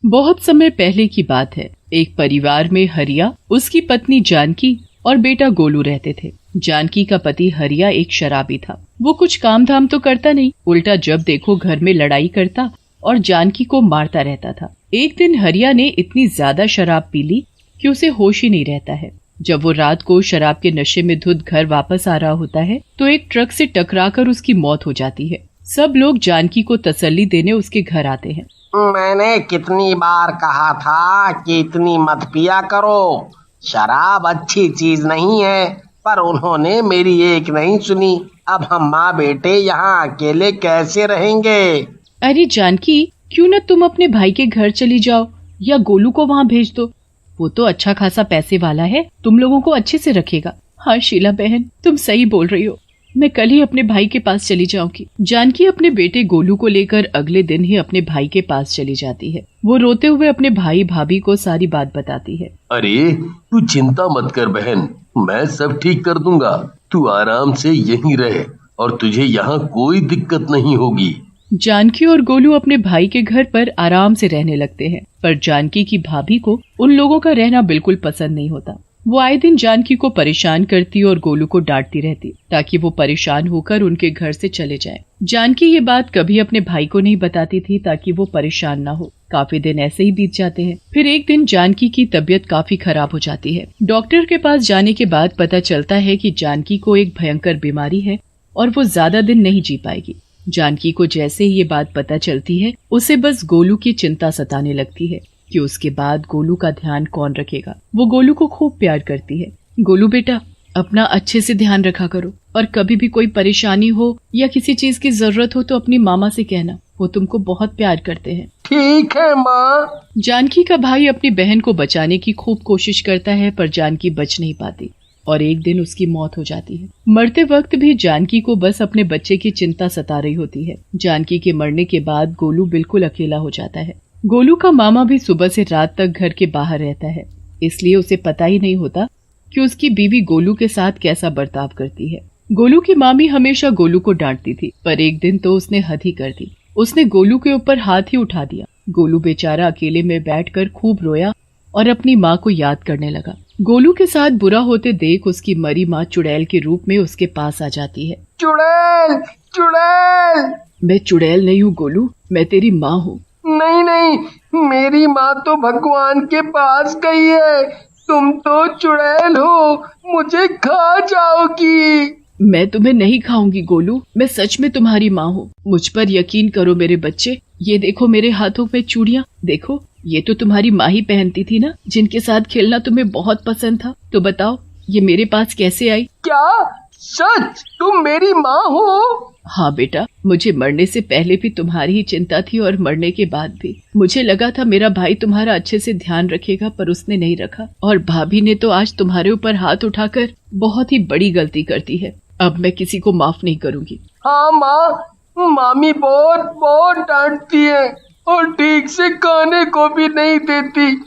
बहुत समय पहले की बात है। एक परिवार में हरिया, उसकी पत्नी जानकी और बेटा गोलू रहते थे। जानकी का पति हरिया एक शराबी था। वो कुछ काम धाम तो करता नहीं, उल्टा जब देखो घर में लड़ाई करता और जानकी को मारता रहता था। एक दिन हरिया ने इतनी ज्यादा शराब पी ली कि उसे होश ही नहीं रहता है। जब वो रात को शराब के नशे में धुत घर वापस आ रहा होता है तो एक ट्रक से टकराकर उसकी मौत हो जाती है। सब लोग जानकी को तसल्ली देने उसके घर आते हैं। मैंने कितनी बार कहा था कि इतनी मत पिया करो, शराब अच्छी चीज नहीं है, पर उन्होंने मेरी एक नहीं सुनी। अब हम माँ बेटे यहाँ अकेले कैसे रहेंगे? अरे जानकी, क्यों न तुम अपने भाई के घर चली जाओ या गोलू को वहाँ भेज दो। वो तो अच्छा खासा पैसे वाला है, तुम लोगों को अच्छे से रखेगा। हाँ शीला बहन, तुम सही बोल रही हो, मैं कल ही अपने भाई के पास चली जाऊंगी। जानकी अपने बेटे गोलू को लेकर अगले दिन ही अपने भाई के पास चली जाती है। वो रोते हुए अपने भाई भाभी को सारी बात बताती है। अरे तू चिंता मत कर बहन, मैं सब ठीक कर दूंगा। तू आराम से यहीं रह और तुझे यहाँ कोई दिक्कत नहीं होगी। जानकी और गोलू अपने भाई के घर पर आराम से रहने लगते हैं, पर जानकी की भाभी को उन लोगों का रहना बिल्कुल पसंद नहीं होता। वो आए दिन जानकी को परेशान करती और गोलू को डांटती रहती ताकि वो परेशान होकर उनके घर से चले जाए। जानकी ये बात कभी अपने भाई को नहीं बताती थी ताकि वो परेशान ना हो। काफी दिन ऐसे ही बीत जाते हैं। फिर एक दिन जानकी की तबीयत काफी खराब हो जाती है। डॉक्टर के पास जाने के बाद पता चलता है कि जानकी को एक भयंकर बीमारी है और वो ज्यादा दिन नहीं जी पाएगी। जानकी को जैसे ही ये बात पता चलती है, उसे बस गोलू की चिंता सताने लगती है कि उसके बाद गोलू का ध्यान कौन रखेगा। वो गोलू को खूब प्यार करती है। गोलू बेटा, अपना अच्छे से ध्यान रखा करो और कभी भी कोई परेशानी हो या किसी चीज की जरूरत हो तो अपनी मामा से कहना, वो तुमको बहुत प्यार करते हैं। ठीक है माँ। जानकी का भाई अपनी बहन को बचाने की खूब कोशिश करता है, पर जानकी बच नहीं पाती और एक दिन उसकी मौत हो जाती है। मरते वक्त भी जानकी को बस अपने बच्चे की चिंता सता रही होती है। जानकी के मरने के बाद गोलू बिल्कुल अकेला हो जाता है। गोलू का मामा भी सुबह से रात तक घर के बाहर रहता है, इसलिए उसे पता ही नहीं होता कि उसकी बीवी गोलू के साथ कैसा बर्ताव करती है। गोलू की मामी हमेशा गोलू को डांटती थी, पर एक दिन तो उसने हद ही कर दी। उसने गोलू के ऊपर हाथ ही उठा दिया। गोलू बेचारा अकेले में बैठकर खूब रोया और अपनी माँ को याद करने लगा। गोलू के साथ बुरा होते देख उसकी मरी माँ चुड़ैल के रूप में उसके पास आ जाती है। चुड़ैल, चुड़ैल। मैं चुड़ैल नहीं हूँ गोलू, मैं तेरी माँ हूँ। नहीं नहीं, मेरी माँ तो भगवान के पास गई है, तुम तो चुड़ैल हो, मुझे खा जाओगी। मैं तुम्हें नहीं खाऊंगी गोलू, मैं सच में तुम्हारी माँ हूँ। मुझ पर यकीन करो मेरे बच्चे। ये देखो मेरे हाथों में चूड़ियाँ, देखो ये तो तुम्हारी माँ ही पहनती थी ना, जिनके साथ खेलना तुम्हें बहुत पसंद था। तो बताओ ये मेरे पास कैसे आई? क्या सच तुम मेरी माँ हो? हाँ बेटा, मुझे मरने से पहले भी तुम्हारी ही चिंता थी और मरने के बाद भी। मुझे लगा था मेरा भाई तुम्हारा अच्छे से ध्यान रखेगा, पर उसने नहीं रखा और भाभी ने तो आज तुम्हारे ऊपर हाथ उठाकर बहुत ही बड़ी गलती करती है। अब मैं किसी को माफ नहीं करूँगी। हाँ माँ, मामी बहुत बहुत डांटती है और ठीक से खाने को भी नहीं देती।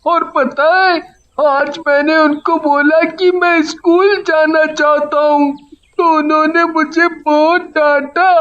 और पता है, आज मैंने उनको बोला कि मैं स्कूल जाना चाहता हूँ तो उन्होंने मुझे बहुत डांटा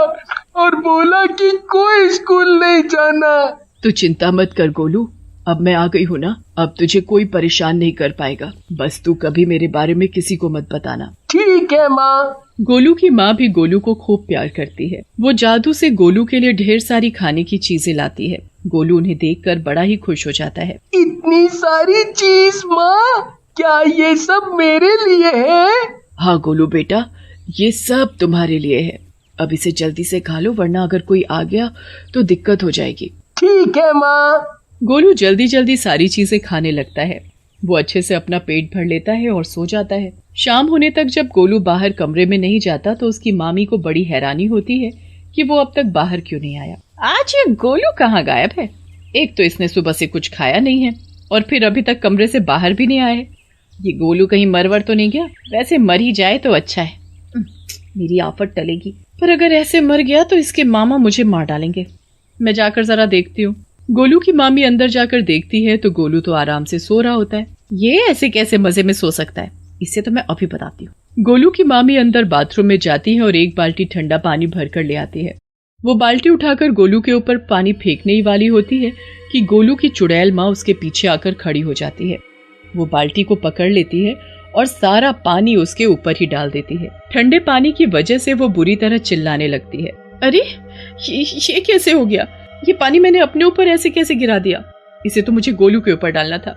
और बोला कि कोई स्कूल नहीं जाना। तू चिंता मत कर गोलू, अब मैं आ गई हूँ ना, अब तुझे कोई परेशान नहीं कर पाएगा। बस तू कभी मेरे बारे में किसी को मत बताना। ठीक है माँ। गोलू की माँ भी गोलू को खूब प्यार करती है। वो जादू से गोलू के लिए ढेर सारी खाने की चीजें लाती है। गोलू उन्हें देखकर बड़ा ही खुश हो जाता है। इतनी सारी चीज माँ, क्या ये सब मेरे लिए है? हाँ गोलू बेटा, ये सब तुम्हारे लिए है। अब इसे जल्दी से खा लो, वरना अगर कोई आ गया तो दिक्कत हो जाएगी। ठीक है माँ। गोलू जल्दी जल्दी सारी चीजें खाने लगता है। वो अच्छे से अपना पेट भर लेता है और सो जाता है। शाम होने तक जब गोलू बाहर कमरे में नहीं जाता तो उसकी मामी को बड़ी हैरानी होती है कि वो अब तक बाहर क्यों नहीं आया। आज ये गोलू कहाँ गायब है? एक तो इसने सुबह से कुछ खाया नहीं है और फिर अभी तक कमरे से बाहर भी नहीं आया है। ये गोलू कहीं मरवर तो नहीं गया? वैसे मर ही जाए तो अच्छा है, मेरी आफत टलेगी। पर अगर ऐसे मर गया तो इसके मामा मुझे मार डालेंगे। मैं जाकर जरा देखती हूँ। गोलू की मामी अंदर जाकर देखती है तो गोलू तो आराम से सो रहा होता है। ये ऐसे कैसे मजे में सो सकता है, इससे तो मैं अभी बताती हूँ। गोलू की मामी अंदर बाथरूम में जाती है और एक बाल्टी ठंडा पानी भरकर ले आती है। वो बाल्टी उठाकर गोलू के ऊपर पानी फेंकने ही वाली होती है कि गोलू की चुड़ैल माँ उसके पीछे आकर खड़ी हो जाती है। वो बाल्टी को पकड़ लेती है और सारा पानी उसके ऊपर ही डाल देती है। ठंडे पानी की वजह से वो बुरी तरह चिल्लाने लगती है। अरे ये कैसे हो गया? ये पानी मैंने अपने ऊपर ऐसे कैसे गिरा दिया? इसे तो मुझे गोलू के ऊपर डालना था।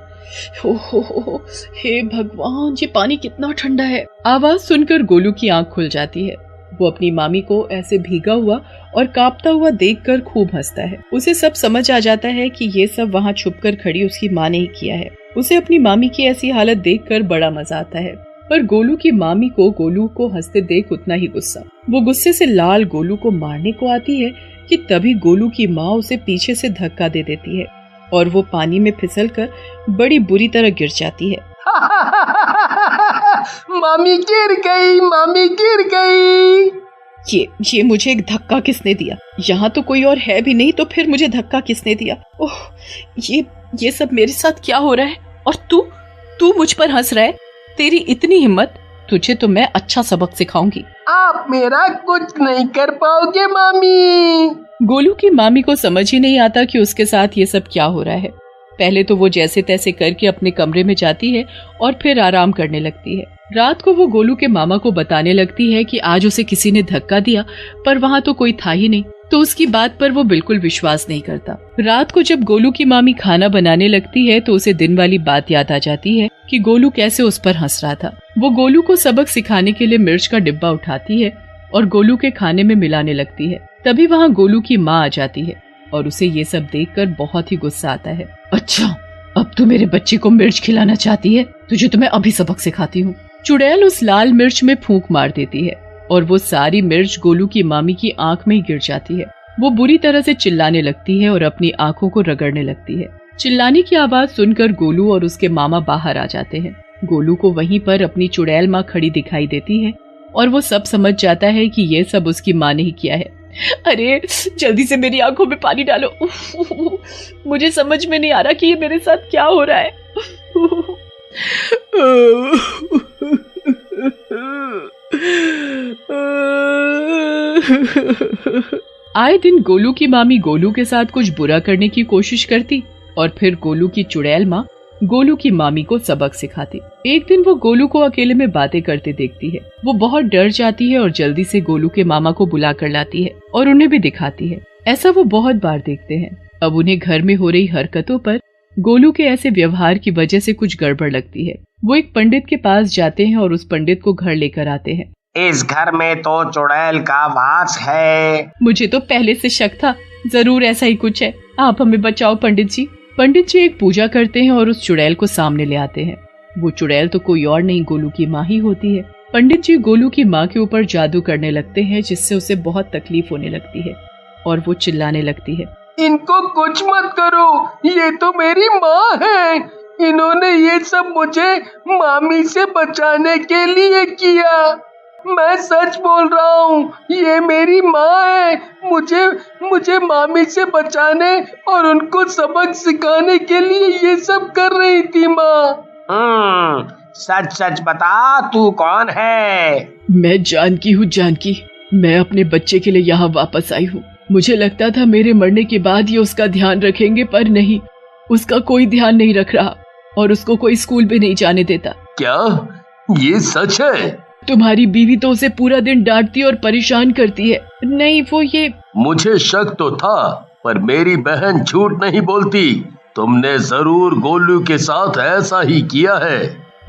हो, हे भगवान, ये पानी कितना ठंडा है। आवाज सुनकर गोलू की आंख खुल जाती है। वो अपनी मामी को ऐसे भीगा हुआ और कांपता हुआ देखकर खूब हंसता है। उसे सब समझ आ जाता है कि ये सब वहाँ छुपकर खड़ी उसकी माँ ने ही किया है। उसे अपनी मामी की ऐसी हालत देखकर बड़ा मजा आता है, पर गोलू की मामी को गोलू को हंसते देख उतना ही गुस्सा। वो गुस्से से लाल गोलू को मारने को आती है कि तभी गोलू की माँ उसे पीछे से धक्का दे देती है और वो पानी में फिसलकर बड़ी बुरी तरह गिर जाती है। मामी गिर गई, मामी गिर गई। ये मुझे एक धक्का किसने दिया? यहाँ तो कोई और है भी नहीं, तो फिर मुझे धक्का किसने दिया? ओह, ये सब मेरे साथ क्या हो रहा है? और तू मुझ पर हंस रहा है? तेरी इतनी हिम्मत! तुझे तो मैं अच्छा सबक सिखाऊंगी। आप मेरा कुछ नहीं कर पाओगे मामी। गोलू की मामी को समझ ही नहीं आता कि उसके साथ ये सब क्या हो रहा है। पहले तो वो जैसे तैसे करके अपने कमरे में जाती है और फिर आराम करने लगती है। रात को वो गोलू के मामा को बताने लगती है कि आज उसे किसी ने धक्का दिया, पर वहाँ तो कोई था ही नहीं। तो उसकी बात पर वो बिल्कुल विश्वास नहीं करता। रात को जब गोलू की मामी खाना बनाने लगती है तो उसे दिन वाली बात याद आ जाती है कि गोलू कैसे उस पर हंस रहा था। वो गोलू को सबक सिखाने के लिए मिर्च का डिब्बा उठाती है और गोलू के खाने में मिलाने लगती है। तभी वहाँ गोलू की माँ आ जाती है और उसे ये सब देखकर बहुत ही गुस्सा आता है। अच्छा, अब तू मेरे बच्चे को मिर्च खिलाना चाहती है? तुझे तो मैं अभी सबक सिखाती हूँ। चुड़ैल उस लाल मिर्च में फूंक मार देती है और वो सारी मिर्च गोलू की मामी की आंख में ही गिर जाती है। वो बुरी तरह से चिल्लाने लगती है और अपनी आंखों को रगड़ने लगती है। चिल्लाने की आवाज सुनकर गोलू और उसके मामा बाहर आ जाते हैं। गोलू को वहीं पर अपनी चुड़ैल माँ खड़ी दिखाई देती है और वो सब समझ जाता है कि ये सब उसकी माँ ने ही किया है। अरे जल्दी से मेरी आंखों में पानी डालो। मुझे समझ में नहीं आ रहा कि ये मेरे साथ क्या हो रहा है। आए दिन गोलू की मामी गोलू के साथ कुछ बुरा करने की कोशिश करती और फिर गोलू की चुड़ैल माँ गोलू की मामी को सबक सिखाती। एक दिन वो गोलू को अकेले में बातें करते देखती है। वो बहुत डर जाती है और जल्दी से गोलू के मामा को बुला कर लाती है और उन्हें भी दिखाती है। ऐसा वो बहुत बार देखते हैं। अब उन्हें घर में हो रही हरकतों पर गोलू के ऐसे व्यवहार की वजह से कुछ गड़बड़ लगती है। वो एक पंडित के पास जाते हैं और उस पंडित को घर लेकर आते हैं। इस घर में तो चुड़ैल का वास है। मुझे तो पहले से शक था, जरूर ऐसा ही कुछ है। आप हमें बचाओ पंडित जी। पंडित जी एक पूजा करते हैं और उस चुड़ैल को सामने ले आते हैं। वो चुड़ैल तो कोई और नहीं गोलू की माँ ही होती है। पंडित जी गोलू की माँ के ऊपर जादू करने लगते हैं जिससे उसे बहुत तकलीफ होने लगती है और वो चिल्लाने लगती है। इनको कुछ मत करो, ये तो मेरी माँ है। इन्होंने ये सब मुझे मामी से बचाने के लिए किया। मैं सच बोल रहा हूँ, ये मेरी माँ है। मुझे मामी से बचाने और उनको सबक सिखाने के लिए ये सब कर रही थी माँ। सच सच बता, तू कौन है? मैं जानकी हूँ जानकी। मैं अपने बच्चे के लिए यहाँ वापस आई हूँ। मुझे लगता था मेरे मरने के बाद ये उसका ध्यान रखेंगे, पर नहीं, उसका कोई ध्यान नहीं रख रहा और उसको कोई स्कूल भी नहीं जाने देता। क्या ये सच है? तुम्हारी बीवी तो उसे पूरा दिन डांटती और परेशान करती है। नहीं, वो ये मुझे शक तो था, पर मेरी बहन झूठ नहीं बोलती। तुमने जरूर गोलू के साथ ऐसा ही किया है।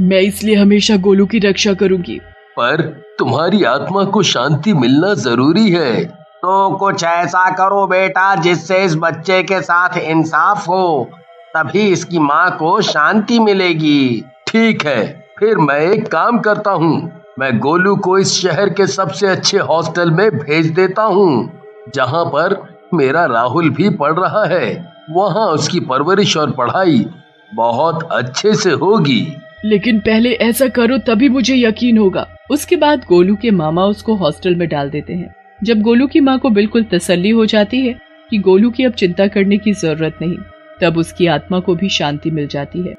मैं इसलिए हमेशा गोलू की रक्षा करूंगी। पर तुम्हारी आत्मा को शांति मिलना जरूरी है। तो कुछ ऐसा करो बेटा जिससे इस बच्चे के साथ इंसाफ हो, तभी इसकी माँ को शांति मिलेगी। ठीक है, फिर मैं एक काम करता हूँ। मैं गोलू को इस शहर के सबसे अच्छे हॉस्टल में भेज देता हूँ, जहाँ पर मेरा राहुल भी पढ़ रहा है। वहाँ उसकी परवरिश और पढ़ाई बहुत अच्छे से होगी। लेकिन पहले ऐसा करो तभी मुझे यकीन होगा। उसके बाद गोलू के मामा उसको हॉस्टल में डाल देते हैं। जब गोलू की माँ को बिल्कुल तसल्ली हो जाती है कि गोलू की अब चिंता करने की जरूरत नहीं, तब उसकी आत्मा को भी शांति मिल जाती है।